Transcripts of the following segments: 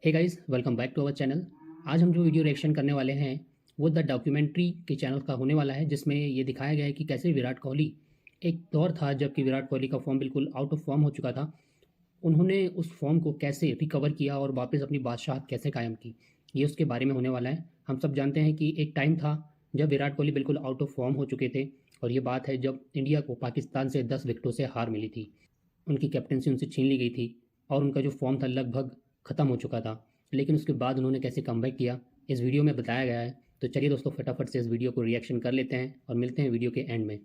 Hey guys, welcome back to our channel. आज हम जो वीडियो रिएक्शन करने वाले हैं वो द डॉक्यूमेंट्री के चैनल का होने वाला है, जिसमें ये दिखाया गया है कि कैसे विराट कोहली, एक दौर था जबकि विराट कोहली का फॉर्म बिल्कुल आउट ऑफ फॉर्म हो चुका था, उन्होंने उस फॉर्म को कैसे रिकवर किया और वापस अपनी बादशाहत कैसे कायम की, ये उसके बारे में होने वाला है। हम सब जानते हैं कि एक टाइम था जब विराट कोहली बिल्कुल आउट ऑफ फॉर्म हो चुके थे, और ये बात है जब इंडिया को पाकिस्तान से 10 विकेटों से हार मिली थी। उनकी कैप्टनसी उनसे छीन ली गई थी और उनका जो फॉर्म था लगभग ख़त्म हो चुका था, लेकिन उसके बाद उन्होंने कैसे कमबैक किया इस वीडियो में बताया गया है। तो चलिए दोस्तों, फटाफट से इस वीडियो को रिएक्शन कर लेते हैं और मिलते हैं वीडियो के एंड में।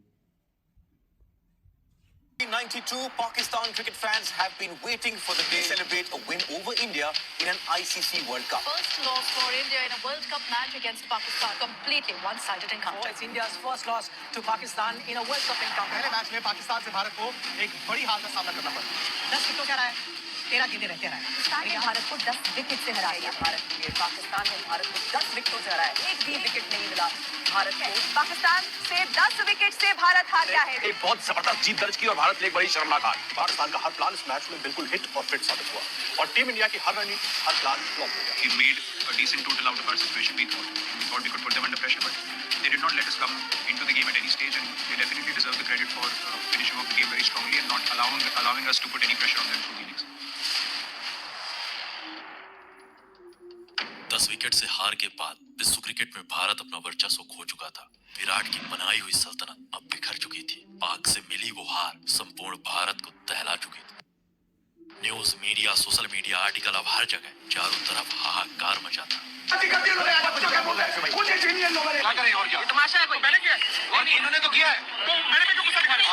92 Pakistan cricket fans have been waiting for the day to celebrate a win over India in an ICC World Cup. First loss for India in a World Cup match against Pakistan. Completely one-sided encounter. It's India's first loss to Pakistan in a World Cup encounter. पहले match में पाकिस्तान से भारत को एक बड़ी हार का सामना करना पड़ा। 10 विकेटों का रहा है, 13 गेंदें रहते रहे। पाकिस्तान ने भारत को 10 विकेट से हराया। पाकिस्तान ने भारत को 10 विकेटों से हराया। एक भी विकेट नहीं मिला भारत को। पाकिस्तान से 10 विकेट से भारत हार गया है। एक बहुत जबरदस्त जीत दर्ज की और भारत ने एक बड़ी शर्मनाक हार। पाकिस्तान का हर प्लान इस मैच में बिल्कुल हिट और फिट साबित हुआ और टीम इंडिया की हर रणनीति, हर प्लान फ्लॉप हो गया। We made a decent total out of our situation. We thought we could put them under pressure, but they did not let us come into the game at any stage, and they definitely deserve the credit for finishing off the game very strongly and not allowing us to put any pressure on them through the innings. 10 wicket से हार के बाद विश्व cricket में भारत अपना वर्चस्व खो चुका था। विराट की बनाई हुई सल्तनत अब बिखर चुकी थी। पाक से मिली वो हार संपूर्ण भारत को दहला चुकी थी। News media, social media, article, अब हर जगह चारों तरफ हाहाकार मचा था। तमाशा है कोई मैंने किया और इन्होंने तो किया है, तो मेरे पे क्यों गुस्सा दिखा रहे हो?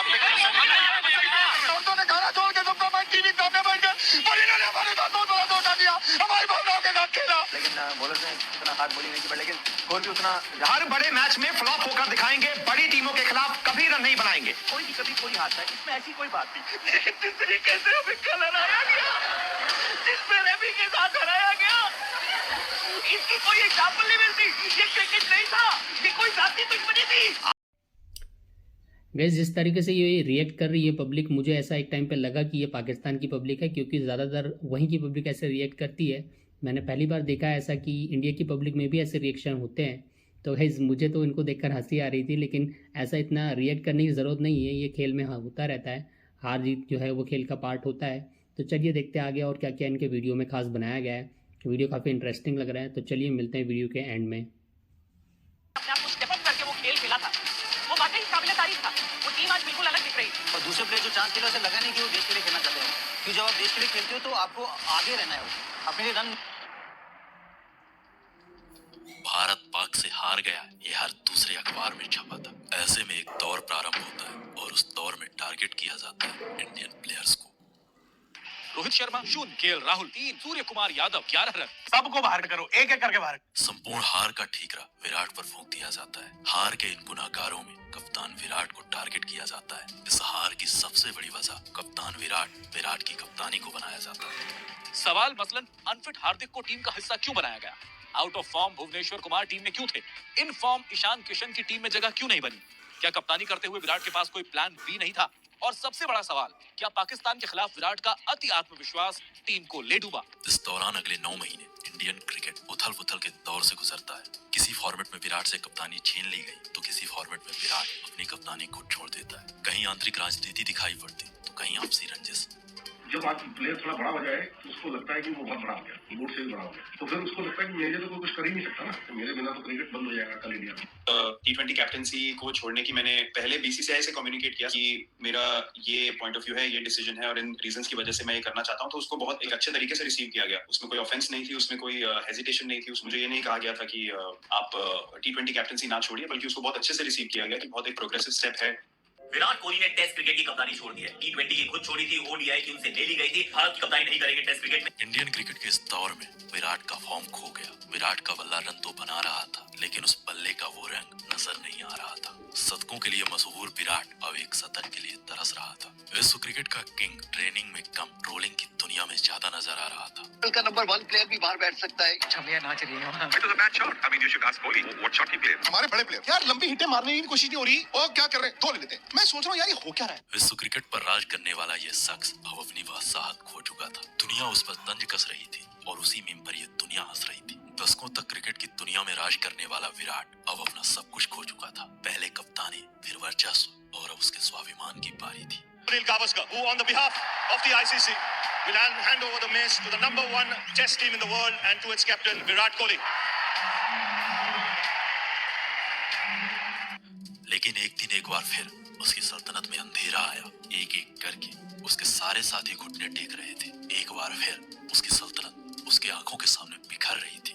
औरतों ने खाना छोड़ के सबका मन टीवी सामने बैठ गए और इन्होंने हमारे साथ बहुत बड़ा धोखा दिया, हमारी भावनाओं के साथ खेला। लेकिन बॉलर ने इतना हार्ड बॉलिंग नहीं की, लेकिन स्कोर भी उतना। हर बड़े मैच में फ्लॉप होकर दिखाएंगे, बड़ी टीमों के खिलाफ कभी रन नहीं बनाएंगे। कोई भी कभी कोई हारता है, इसमें ऐसी कोई बात नहीं। लेकिन जिस तरीके से हमें कल हराया गया, जिस रवि के साथ हराया गया, इसकी कोई एग्जाम्पल नहीं मिलती। ये क्रिकेट नहीं था, ये कोई जाती दुश्मनी थी। गैस, जिस तरीके से ये रिएक्ट कर रही है पब्लिक, मुझे ऐसा एक टाइम पे लगा कि ये पाकिस्तान की पब्लिक है, क्योंकि ज़्यादातर वहीं की पब्लिक ऐसे रिएक्ट करती है। मैंने पहली बार देखा है ऐसा कि इंडिया की पब्लिक में भी ऐसे रिएक्शन होते हैं। तो गैस, मुझे तो इनको देखकर हंसी आ रही थी, लेकिन ऐसा इतना रिएक्ट करने की ज़रूरत नहीं है। ये खेल में हाँ होता रहता है, हार जीत जो है वो खेल का पार्ट होता है। तो चलिए देखते आगे और क्या क्या इनके वीडियो में खास बनाया गया है। वीडियो काफ़ी इंटरेस्टिंग लग रहा है, तो चलिए मिलते हैं वीडियो के एंड में। अपने आप को स्टेप अप करके वो खेल खेला था, वो वाकई काबिले तारीफ था। वो टीम आज बिल्कुल अलग दिख रही है। और दूसरे प्लेयर जो चांस खेला, उसे लगा नहीं कि वो देश के लिए खेलना चाहते हैं, क्योंकि जब आप देश के लिए खेलते हो तो आपको आगे रहना है, अपने लिए रन। भारत पाक से हार गया, ये हर दूसरे अखबार में छपा था। ऐसे में एक दौर प्रारंभ होता है और उस दौर में टारगेट किया जाता है इंडियन प्लेयर्स को। Rohit Sharma 0, KL Rahul 3, Surya Kumar Yadav 11 run. सबको बाहर करो, एक एक करके बाहर। संपूर्ण हार का ठीकरा विराट पर फूंक दिया जाता है। हार के इन गुनाहगारों में कप्तान विराट को टारगेट किया जाता है। इस हार की सबसे बड़ी वजह कप्तान विराट की कप्तानी को बनाया जाता है। सवाल मसलन अनफिट हार्दिक को टीम का हिस्सा क्यों बनाया गया? Out of form Bhuvneshwar Kumar team में क्यों थे? इन फॉर्म ईशान किशन की टीम में जगह क्यों नहीं बनी? क्या कप्तानी करते हुए विराट के पास कोई प्लान बी नहीं था? और सबसे बड़ा सवाल, क्या पाकिस्तान के खिलाफ विराट का अति आत्मविश्वास टीम को ले डूबा? इस दौरान अगले 9 महीने इंडियन क्रिकेट उथल पुथल के दौर से गुजरता है। किसी फॉर्मेट में विराट से कप्तानी छीन ली गई तो किसी फॉर्मेट में विराट अपनी कप्तानी को छोड़ देता है। कहीं आंतरिक राजनीति दिखाई पड़ती तो कहीं आपसी रंजिश। जब आज प्लेयर थोड़ा बड़ा हो जाए तो उसको लगता है कि वो बहुत बड़ा हो गया, कीबोर्ड से भी बड़ा हो गया, तो फिर उसको लगता है कि मेरे तो कोई कुछ कर ही नहीं सकता ना, तो मेरे बिना तो क्रिकेट बंद हो जाएगा कल इंडिया में। T20 कैप्टनसी को छोड़ने की मैंने पहले बीसीसीआई से कम्युनिकेट किया कि मेरा ये पॉइंट ऑफ व्यू है, ये डिसीजन है और इन रीजंस की वजह से मैं ये करना चाहता हूं। तो उसको बहुत एक अच्छे तरीके से रिसीव किया गया। उसमें कोई ऑफेंस नहीं थी, उसमें कोई हेजिटेशन नहीं थी। मुझे ये नहीं कहा गया था कि आप T20 कैप्टनसी ना छोड़िए, बल्कि उसको बहुत अच्छे से रिसीव किया गया कि बहुत एक प्रोग्रेसिव स्टेप है। विराट कोहली ने टेस्ट क्रिकेट की कप्तानी छोड़ दी है। T20 की खुद छोड़ी थी, ओडीआई की उनसे ले ली गई थी। भारत की कप्तानी नहीं करेंगे टेस्ट क्रिकेट में। इंडियन क्रिकेट के इस दौर में विराट का फॉर्म खो गया। विराट का बल्ला रन तो बना रहा था, लेकिन उस बल्ले का वो रंग नजर नहीं आ रहा था। शतकों के लिए मशहूर विराट अब एक शतक के लिए तरस रहा था। विश्व क्रिकेट का किंग ट्रेनिंग में कम, ट्रोलिंग की दुनिया में ज्यादा नजर आ रहा था। का नंबर 1 प्लेयर भी बाहर बैठ सकता है। छमिया नाच रही है। It was a bad shot. I mean, you should ask Kohli what shot he played. हमारे बड़े प्लेयर यार लंबी हिटें मारने की कोशिश नहीं हो रही, और क्या कर रहे हैं, धो लेते हैं। मैं सोच रहा हूँ यार ये हो क्या रहा है। विश्व क्रिकेट पर राज करने वाला ये शख्स अब अपनी बादशाहत खो चुका था। दुनिया उस पर तंज कस रही थी और उसी मीम पर ये दुनिया हंस रही थी। दशकों तक क्रिकेट की दुनिया में राज करने वाला विराट अब अपना सब कुछ खो चुका था। पहले कप्तानी, फिर वर्चस्व और अब उसके स्वाभिमान की पारी थी। Sunil Gavaskar, who on the behalf of the ICC will hand over the mace to the #1 Test team in the world and to its captain Virat Kohli. लेकिन एक दिन एक बार फिर उसकी सल्तनत में अंधेरा आया। एक एक करके उसके सारे साथी घुटने टेक रहे थे। एक बार फिर उसकी सल्तनत उसके आंखों के सामने बिखर रही थी।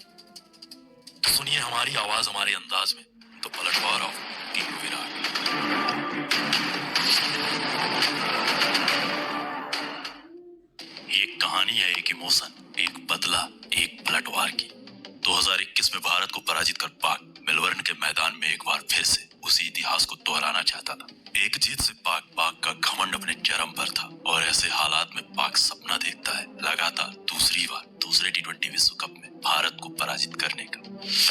तो सुनिए हमारी आवाज हमारे अंदाज में, तो पलटवार ऑफ किंग विराट। एक कहानी है, एक इमोशन, एक बदला, एक पलटवार की। 2021 में भारत को पराजित कर पाक मेलबर्न के मैदान में एक बार फिर से उसी इतिहास को दोहराना चाहता था। एक जीत से पाक का घमंड अपने चरम पर था और ऐसे हालात में पाक सपना देखता है लगातार दूसरी बार दूसरे T20 विश्व कप में भारत को पराजित करने का।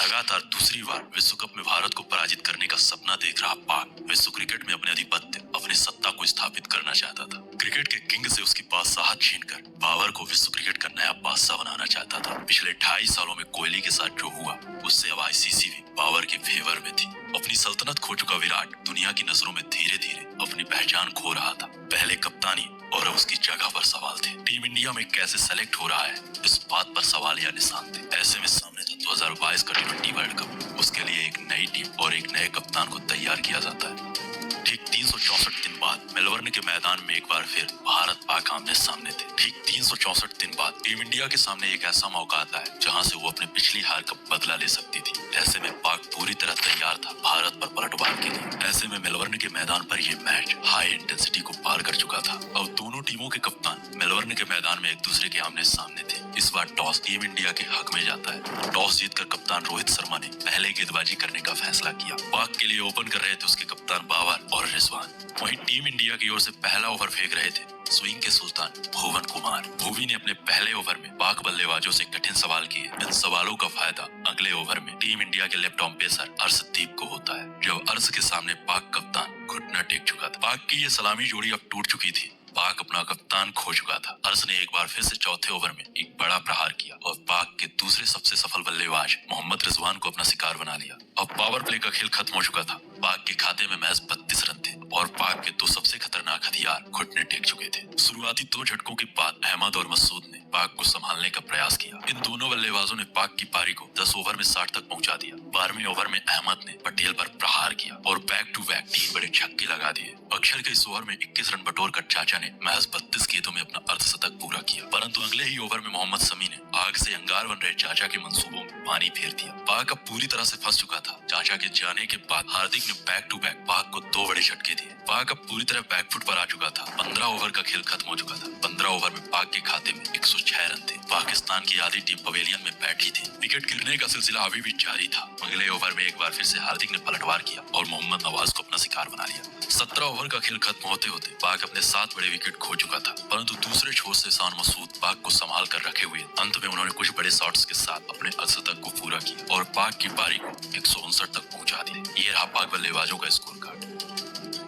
लगातार दूसरी बार विश्व कप में भारत को पराजित करने का सपना देख रहा पाक विश्व क्रिकेट में अपने आधिपत्य, अपनी सत्ता को स्थापित करना चाहता था। क्रिकेट के किंग से उसकी बादशाहत छीनकर बाबर को विश्व क्रिकेट का नया बादशाह बनाना चाहता था। पिछले 2.5 सालों में कोहली के साथ जो हुआ उससे अब ICC भी बाबर के फेवर में थी। अपनी सल्तनत खो चुका विराट दुनिया की नजरों में धीरे धीरे अपनी पहचान खो रहा था। पहले कप्तानी और अब उसकी जगह पर सवाल थे। टीम इंडिया में कैसे सेलेक्ट हो रहा है, इस बात पर सवाल या निशान थे। ऐसे में सामने था 2022 का T20 वर्ल्ड कप। उसके लिए एक नई टीम और एक नए कप्तान को तैयार किया जाता है। ठीक 364 दिन बाद मेलबर्न के मैदान में एक बार फिर भारत पाक आमने सामने थे। ठीक 364 दिन बाद टीम इंडिया के सामने एक ऐसा मौका आता है जहां से वो अपने पिछली हार का बदला ले सकती थी। ऐसे में पाक पूरी तरह तैयार था भारत पर पलटवार के लिए। ऐसे में मेलबर्न के मैदान पर ये मैच हाई इंटेंसिटी को पार कर चुका था। अब दोनों टीमों के कप्तान मेलबर्न के मैदान में एक दूसरे के आमने सामने थे। इस बार टॉस टीम इंडिया के हक में जाता है। टॉस जीतकर कप्तान रोहित शर्मा ने पहले गेंदबाजी करने का फैसला किया। पाक के लिए ओपन कर रहे थे उसके कप्तान बाबर और रिजवान। वहीं टीम इंडिया की ओर से पहला ओवर फेंक रहे थे स्विंग के सुल्तान भुवन कुमार। भुवी ने अपने पहले ओवर में पाक बल्लेबाजों से कठिन सवाल किए। इन सवालों का फायदा अगले ओवर में टीम इंडिया के लेफ्ट आर्म पेसर अर्शदीप को होता है। जब अर्श के सामने पाक कप्तान घुटना टेक चुका था। पाक की ये सलामी जोड़ी अब टूट चुकी थी। पाक अपना कप्तान खो चुका था। अर्श ने एक बार फिर से चौथे ओवर में एक बड़ा प्रहार किया और पाक के दूसरे सबसे सफल बल्लेबाज मोहम्मद रिजवान को अपना शिकार बना लिया। अब पावर प्ले का खेल खत्म हो चुका था। पाक के खाते में महज 32 रन थे और पाक के 2 सबसे खतरनाक हथियार घुटने टेक चुके थे। शुरुआती 2 झटकों के बाद अहमद और मसूद ने पाक को संभालने का प्रयास किया। इन दोनों बल्लेबाजों ने पाक की पारी को 10 ओवर में 60 तक पहुंचा दिया। 12वें ओवर में अहमद ने पटेल पर प्रहार किया और बैक टू बैक 3 बड़े छक्के लगा दिए। अक्षर के इस ओवर में 21 रन बटोरकर चाचा ने महज 32 गेंदों में अपना अर्धशतक पूरा किया। परंतु अगले ही ओवर में मोहम्मद शमी ने आग से अंगार बन रहे चाचा के मंसूबों में पानी फेर दिया। पाक अब पूरी तरह से फंस चुका था। चाचा के जाने के बाद हार्दिक ने बैक टू बैक पाक को 2 बड़े झटके दिए। पाक अब पूरी तरह बैकफुट पर आ चुका था। 15 ओवर का खेल खत्म हो चुका था। 15 ओवर में पाक के खाते में 106 रन थे। पाकिस्तान की आधी टीम पवेलियन में बैठी थी। विकेट गिरने का सिलसिला अभी भी जारी था। अगले ओवर में एक बार फिर से हार्दिक ने पलटवार किया और मोहम्मद नवाज को अपना शिकार बना लिया। 17 ओवर का खेल खत्म होते होते पाक अपने 7 बड़े विकेट खो चुका था। परंतु दूसरे छोर से शान मसूद पाक को संभाल कर रखे हुए अंत में उन्होंने कुछ बड़े शॉट्स के साथ अपने अर्धशतक को पूरा किया और पाक की पारी को 159 तक पहुंचा दिया। ये रहा पाक बल्लेबाजों का स्कोर कार्ड।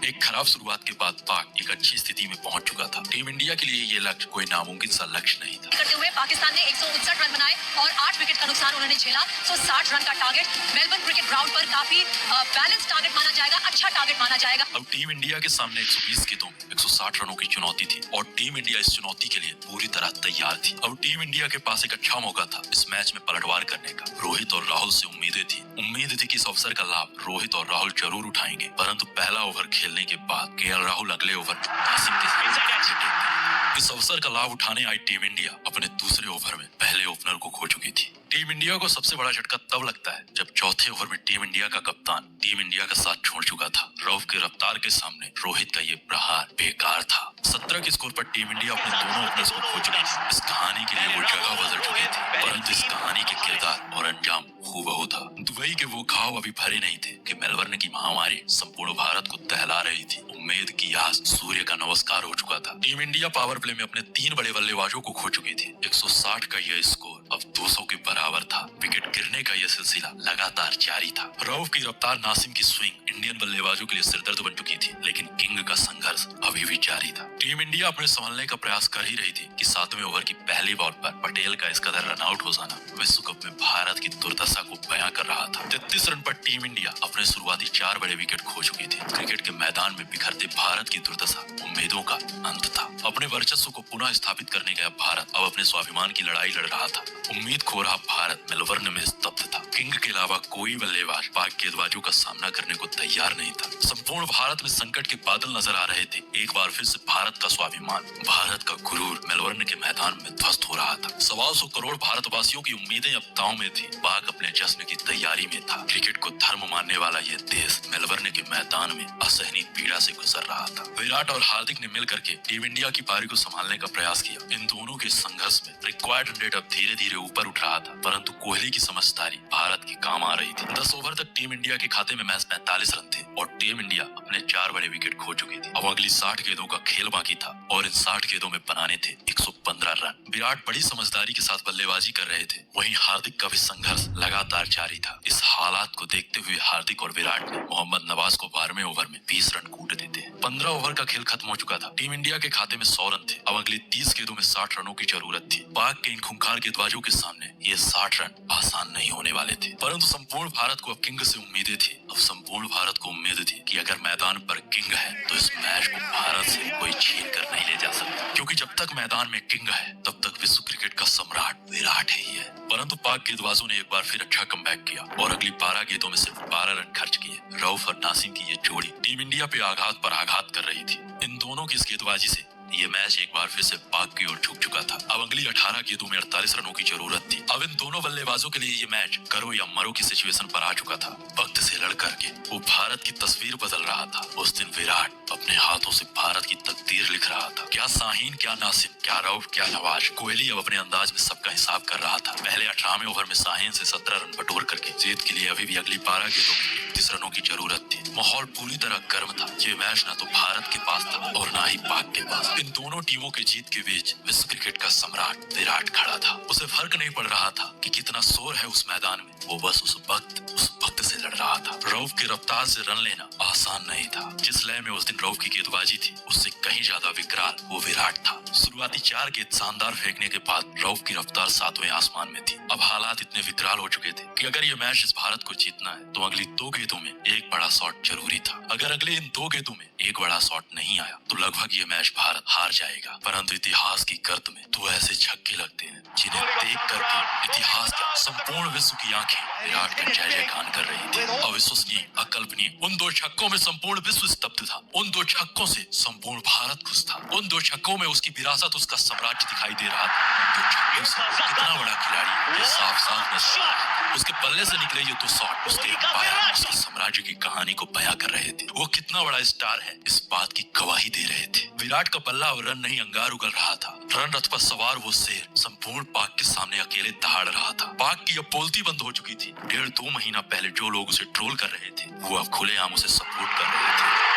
एक खराब शुरुआत के बाद पाक एक अच्छी स्थिति में पहुंच चुका था। टीम इंडिया के लिए ये लक्ष्य कोई नामुमकिन सा लक्ष्य नहीं था। करते हुए पाकिस्तान ने 159 रन बनाए और 8 विकेट का नुकसान उन्होंने झेला। 160 रन का टारगेट मेलबर्न क्रिकेट ग्राउंड पर काफी बैलेंस टारगेट माना जाएगा, अच्छा टारगेट माना जाएगा। अब टीम इंडिया के सामने 120 गेंदों में 160 रनों की चुनौती थी और टीम इंडिया इस चुनौती के लिए पूरी तरह तैयार थी। अब टीम इंडिया के पास एक अच्छा मौका था इस मैच में पलटवार करने का। रोहित और राहुल से उम्मीद थी कि इस अवसर का लाभ रोहित और राहुल जरूर उठाएंगे। परंतु पहला ओवर खेलने के बाद केएल राहुल अगले ओवर नासिम के साथ इस अवसर का लाभ उठाने आई टीम इंडिया अपने दूसरे ओवर में पहले ओपनर को खो चुकी थी। टीम इंडिया को सबसे बड़ा झटका तब लगता है जब चौथे ओवर में टीम इंडिया का कप्तान टीम इंडिया का साथ छोड़ चुका था। रऊफ के रफ्तार के सामने रोहित का ये प्रहार बेकार था। 17 के स्कोर पर टीम इंडिया अपने दोनों ओपनर्स को खो चुकी थी। इस कहानी के लिए वो जगह बदल चुकी थी, परंतु इस कहानी के किरदार और अंजाम हूबहू था। दुबई के वो घाव अभी भरे नहीं थे कि मेलबर्न की महामारी संपूर्ण भारत को दहला रही थी। उम्मीद की आस सूर्य का नमस्कार हो चुका था। टीम इंडिया पावर प्ले में अपने 3 बड़े बल्लेबाजों को खो चुकी थी। 160 का यह स्कोर अब 200 के बराबर था। विकेट गिरने का यह सिलसिला लगातार जारी था। रऊफ की रफ्तार, नासिम की स्विंग, इंडियन बल्लेबाजों के लिए सिरदर्द बन चुकी थी, लेकिन किंग का संघर्ष अभी भी जारी था। टीम इंडिया अपने संभलने का प्रयास कर ही रही थी कि 7वें ओवर की पहली बॉल पर पटेल का इस कदर रन आउट हो जाना विश्व कप में भारत की दुर्दशा को बयां कर रहा था। 33 रन पर टीम इंडिया अपने शुरुआती 4 बड़े विकेट खो चुकी थी। क्रिकेट के मैदान में बिखरते भारत की दुर्दशा उम्मीदों का अंत था। अपने वर्चस्व को पुनः स्थापित करने गया भारत अब अपने स्वाभिमान की लड़ाई लड़ रहा था। उम्मीद खो रहा भारत मेलबर्न में स्तब्ध था। किंग के अलावा कोई बल्लेबाज पाक गेंदबाजों का सामना करने को तैयार नहीं था। संपूर्ण भारत में संकट के बादल नजर आ रहे थे। एक बार फिर से भारत का स्वाभिमान, भारत का गुरूर मेलबर्न के मैदान में ध्वस्त हो रहा था। 125 करोड़ भारतवासियों की उम्मीदें अब दांव में थी। पाक अपने जश्न की तैयारी में था। क्रिकेट को धर्म मानने वाला यह देश मेलबर्न के मैदान में असहनीय पीड़ा से गुजर रहा था। विराट और हार्दिक ने मिलकर के टीम इंडिया की पारी को संभालने का प्रयास किया। इन दोनों के संघर्ष में रिक्वायर्ड रन रेट अब धीरे धीरे ऊपर उठ रहा था, परंतु कोहली की समझदारी भारत की काम आ रही थी। 10 ओवर तक टीम इंडिया के खाते में महज 45 रन थे और टीम इंडिया अपने 4 बड़े विकेट खो चुकी थी। अब अगली 60 गेंदों का खेल बाकी था और इन 60 गेंदों में बनाने थे 115 रन। विराट बड़ी समझदारी के साथ बल्लेबाजी कर रहे थे, वहीं हार्दिक का भी संघर्ष लगातार जारी था। इस हालात को देखते हुए हार्दिक और विराट ने मोहम्मद नवाज को 12वें ओवर में 20 रन कूट देते हैं। 15 ओवर का खेल खत्म हो चुका था। टीम इंडिया के खाते में 100 रन थे। अब अगली 30 गेंदों में 60 रनों की जरूरत थी। पाक के इन खूंखार गेंदबाजों के सामने ये 60 रन आसान नहीं होने वाले थे, परंतु संपूर्ण भारत को अब किंग से उम्मीदें थी। अब संपूर्ण भारत को उम्मीद थी कि अगर मैदान पर किंग है तो इस मैच को भारत से कोई छीन कर नहीं ले जा सकता, क्योंकि जब तक मैदान में किंग है तब तक विश्व क्रिकेट का सम्राट विराट ही है। परंतु पाक गेंदबाजों ने एक बार फिर अच्छा कमबैक किया और अगली 12 गेंदों में सिर्फ 12 रन खर्च किए। रऊफ और नासिम की ये जोड़ी टीम इंडिया पे आघात पर आघात कर रही थी। इन दोनों की इस गेंदबाजी से ये मैच एक बार फिर से पाक की ओर झुक चुका था। अब अगली 18 गेंदों में 48 रनों की जरूरत थी। अब इन दोनों बल्लेबाजों के लिए ये मैच करो या मरो की सिचुएशन पर आ चुका था। वक्त से लड़ करके वो भारत की तस्वीर बदल रहा था। उस दिन विराट अपने हाथों से भारत की तकदीर लिख रहा था। क्या शाहीन, क्या नासिम, क्या रऊफ, क्या नवाज, कोहली अब अपने अंदाज में सबका हिसाब कर रहा था। पहले 18वें ओवर में शाहीन से 17 रन बटोर करके जीत के लिए अभी भी अगली 12 गेंदों में 30 रनों की जरूरत थी। माहौल पूरी तरह गर्म था। ये मैच ना तो भारत के पास था और ना ही पाक के पास। इन दोनों टीमों के जीत के बीच विश्व क्रिकेट का सम्राट विराट खड़ा था। उसे फर्क नहीं पड़ रहा था कि कितना शोर है उस मैदान में। वो बस उस वक्त से लड़ रहा था। रऊफ की रफ्तार से रन लेना आसान नहीं था। जिस लय में उस दिन रऊफ की गेंदबाजी थी उससे कहीं ज्यादा विकराल वो विराट था। शुरुआती 4 गेंद शानदार फेंकने के बाद रऊफ की रफ्तार 7वें आसमान में थी। अब हालात इतने विकराल हो चुके थे कि अगर ये मैच इस भारत को जीतना है तो अगली 2 गेंदों में एक बड़ा शॉट जरूरी था। अगर अगले इन 2 गेंदों में एक बड़ा शॉट नहीं आया तो लगभग ये मैच भारत हार जाएगा। परंतु इतिहास की गर्त में 2 ऐसे छक्के लगते हैं जिन्हें देख करके इतिहास का संपूर्ण विश्व की आंखें विराट का जय जयगान कर रही थी। अविश्वसनीय, अकल्पनीय। उन 2 छक्कों में संपूर्ण विश्व स्तब्ध था। उन 2 छक्कों से संपूर्ण भारत खुश था। उन 2 छक्कों में उसकी विरासत, उसका साम्राज्य दिखाई दे रहा था। 2 छक्कों से कितना बड़ा खिलाड़ी ये साफ साफ नजर आ रहा है। उसके बल्ले से निकले ये 2 शॉट उसके पाया, उसके साम्राज्य की कहानी को बयां कर रहे थे। वो कितना बड़ा स्टार है इस बात की गवाही दे रहे थे। विराट का बल्ला और रन नहीं अंगार उगल रहा था। रन रथ पर सवार वो शेर संपूर्ण पाक के सामने अकेले दहाड़ रहा था। पाक की अब बोलती बंद हो चुकी थी। 1.5-2 महीना पहले जो लोग उसे ट्रोल कर रहे थे वो अब खुलेआम उसे सपोर्ट कर रहे थे।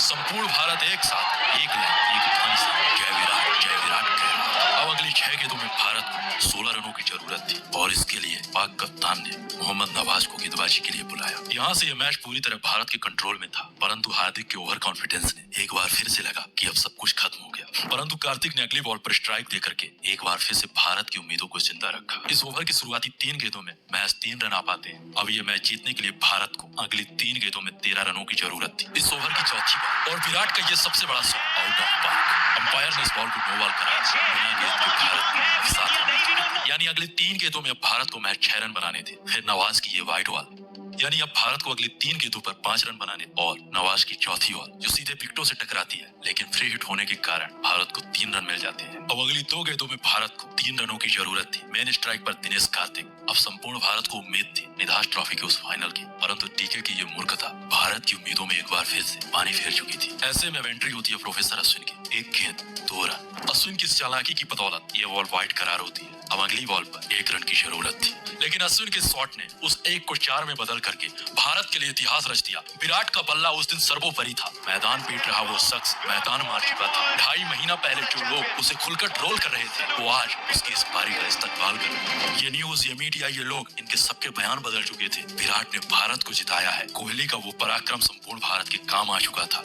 संपूर्ण भारत एक साथ, एक लय, एक ध्वनि से जय विराट कह रहा था। अब अगली 6 गेंदों में भारत को 16 रनों की जरूरत थी और इसके लिए पाक कप्तान ने मोहम्मद नवाज को गेंदबाजी के लिए बुलाया। यहाँ से यह मैच पूरी तरह भारत के कंट्रोल में था, परंतु हार्दिक के ओवर कॉन्फिडेंस ने एक बार फिर से लगा कि अब सब कुछ खत्म हो गया। परंतु कार्तिक ने अगली बॉल पर स्ट्राइक देकर के एक बार फिर से भारत की उम्मीदों को जिंदा रखा। इस ओवर की शुरुआती 3 गेंदों में महज 3 रन आ पाते हैं। अब यह मैच जीतने के लिए भारत को अगली 3 गेंदों में 13 रनों की जरूरत थी। इस ओवर की चौथी बॉल और विराट का यह सबसे बड़ा shot out of park. Umpire ने इस बॉल को नो बॉल कराया। बिना गेंद के भारत ने 7 रन, यानी अगले 3 गेंदों में अब भारत को मैच 6 रन बनाने थे। फिर नवाज की ये वाइड बॉल, यानी अब भारत को अगली 3 गेंदों पर 5 रन बनाने और नवाज की चौथी बॉल जो सीधे विकेटों से टकराती है, लेकिन फ्री हिट होने के कारण भारत को 3 रन मिल जाते हैं। अब अगली 2 गेंदों में भारत को 3 रनों की जरूरत थी। मेन स्ट्राइक पर दिनेश कार्तिक। अब संपूर्ण भारत को उम्मीद थी निधास ट्रॉफी के उस फाइनल की, परंतु टीके की ये मूर्खता भारत की उम्मीदों में एक बार फिर से पानी फेर चुकी थी। ऐसे में एंट्री होती है प्रोफेसर अश्विन की। एक गेंद 2 रन। अश्विन की चालाकी की बदौलत ये बॉल वाइड करार होती है। अब अगली बॉल पर 1 रन की जरूरत थी, लेकिन अश्विन के शॉट ने उस 1 को 4 में बदल करके भारत के लिए इतिहास रच दिया। विराट का बल्ला उस दिन सर्वोपरि था। मैदान पीट रहा वो शख्स मैदान मार चुका था। 2.5 महीना पहले जो लोग उसे खुलकर ट्रोल कर रहे थे, वो आज उसकी इस पारी का इस्तकबाल कर रहे हैं। ये न्यूज, ये मीडिया, ये लोग, इनके सबके बयान बदल चुके थे। विराट ने भारत को जिताया है। कोहली का वो पराक्रम संपूर्ण भारत के काम आ चुका था।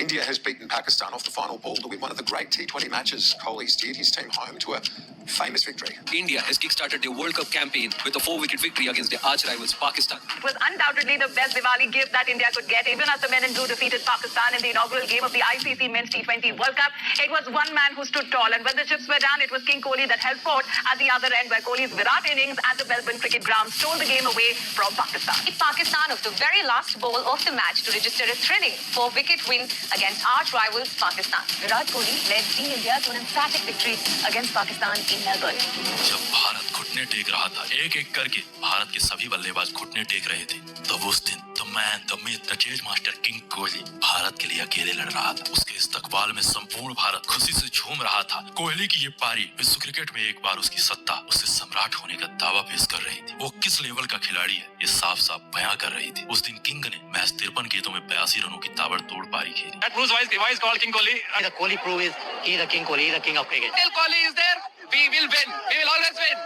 India has beaten Pakistan off the final ball to win one of the great T20 matches. Kohli steered his team home to a famous victory. India has kick-started their World Cup campaign with a 4-wicket victory against their arch-rivals Pakistan. It was undoubtedly the best Diwali gift that India could get, even as the men in blue defeated Pakistan in the inaugural game of the ICC Men's T20 World Cup. It was one man who stood tall, and when the chips were down, it was King Kohli that held fort at the other end, where Kohli's Virat innings at the Melbourne Cricket Ground stole the game away from Pakistan. Pakistan of the very last ball of the match to register a thrilling 4-wicket win against arch-rivals Pakistan. Virat Kohli led Team India to an emphatic victory against Pakistan in Melbourne. जब भारत घुटने take रहा था, एक-एक करके भारत के सभी बल्लेबाज घुटने टेक रहे थे, तब उस दिन the man, the myth, the chase master king Kohli Bharat के लिए अकेले लड़ रहा था। उसके इस्तकबाल में संपूर्ण भारत खुशी से झूम रहा था। कोहली की ये पारी विश्व क्रिकेट में एक बार उसकी सत्ता, उससे सम्राट होने का दावा पेश कर रही थी। वो किस लेवल का खिलाड़ी है, ये साफ-साफ बयां कर रही थी। उस दिन किंग ने महज 53 गेंदों में 82 रनों की ताबड़तोड़ पारी खेली। That proves why is called King Kohli. The Kohli prove is he the King Kohli, he the king of cricket. Till Kohli is there, we will win. We will always win.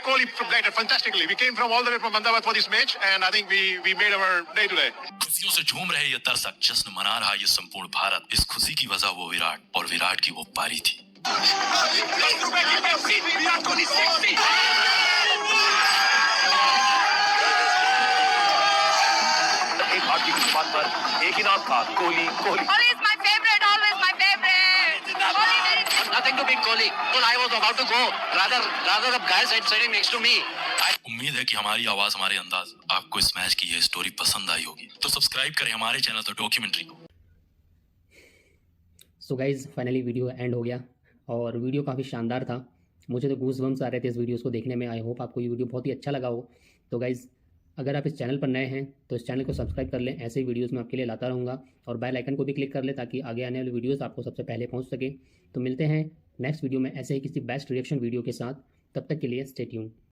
Kohli played fantastically. We came from all the way from Ahmedabad for this match, and I think we made our day today. खुशियों से झूम रहे ये दर्शक, जश्न मना रहा ये संपूर्ण भारत। इस खुशी की वजह वो विराट और विराट की वो पारी थी। एक बात की बात पर एक ही नाम था, Kohli. Kohli Kohli is my favorite, always my favorite. Kohli very Nothing to beat Kohli. Well, I was about to go. Rather the guy sitting next to me. उम्मीद है कि हमारी आवाज, हमारे अंदाज आपको इस मैच की ये स्टोरी पसंद आई होगी। तो सब्सक्राइब करें हमारे चैनल द डॉक्यूमेंट्री को। So guys, finally video and हो गया और वीडियो काफ़ी शानदार था। मुझे तो गूज़ बम्स आ रहे थे इस वीडियोस को देखने में। आई होप आपको ये वीडियो बहुत ही अच्छा लगा हो। तो गाइज़, अगर आप इस चैनल पर नए हैं तो इस चैनल को सब्सक्राइब कर लें। ऐसे ही वीडियोस मैं आपके लिए लाता रहूँगा और बेल आइकन को भी क्लिक कर लें ताकि आगे आने वाले वीडियोस आपको सबसे पहले पहुँच सके। तो मिलते हैं नेक्स्ट वीडियो में ऐसे ही किसी बेस्ट रिएक्शन वीडियो के साथ। तब तक के लिए स्टे ट्यून्ड।